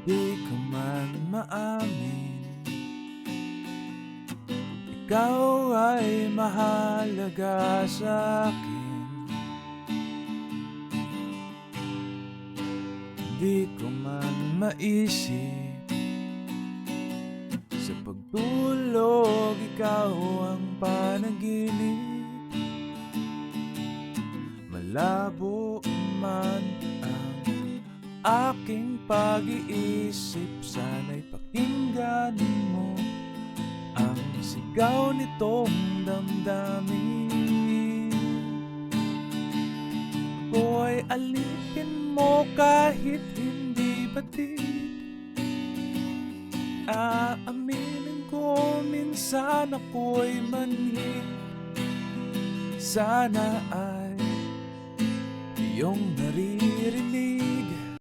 Di ko man maamin, ikaw ay mahalaga sa'kin. Di ko man maisip, sa pagtulog ikaw ang panaginip. Malabo man ang aking pag-iisip, sana'y pakinggan mo ang sigaw nitong damdamin. Ako'y alipin mo kahit hindi batid. Aaminin ko minsan ako'y manhid. Sana ay iyong naririnig